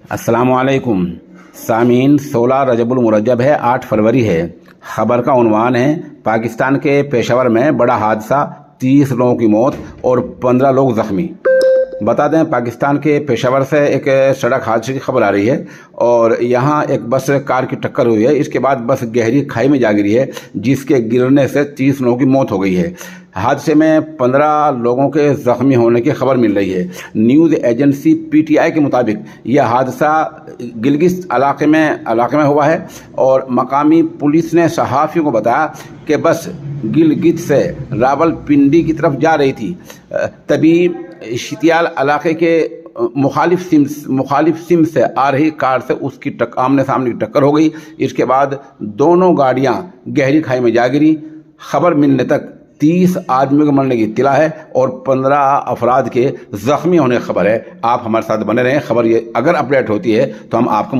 अस्सलाम वालेकुम सामीन। 16 रजबुल मुरज्जब है, 8 फरवरी है। खबर का उन्वान है पाकिस्तान के पेशावर में बड़ा हादसा, 30 लोगों की मौत और 15 लोग जख्मी। बता दें, पाकिस्तान के पेशावर से एक सड़क हादसे की खबर आ रही है और यहाँ एक बस कार की टक्कर हुई है। इसके बाद बस गहरी खाई में जा गिरी है, जिसके गिरने से 30 लोगों की मौत हो गई है। हादसे में 15 लोगों के जख्मी होने की खबर मिल रही है। न्यूज़ एजेंसी PTI के मुताबिक यह हादसा गिलगित इलाके में हुआ है और मकामी पुलिस ने सहाफ़ियों को बताया कि बस गिलगित से रावलपिंडी की तरफ जा रही थी। तभी शितियाल इलाके के मुखालिफ सिम से आ रही कार से उसकी आमने सामने की टक्कर हो गई। इसके बाद दोनों गाड़ियां गहरी खाई में जा गिरी। खबर मिलने तक 30 आदमियों के मरने की इत्तला है और 15 अफराद के जख्मी होने की खबर है। आप हमारे साथ बने रहें। खबर ये अगर अपडेट होती है तो हम आपको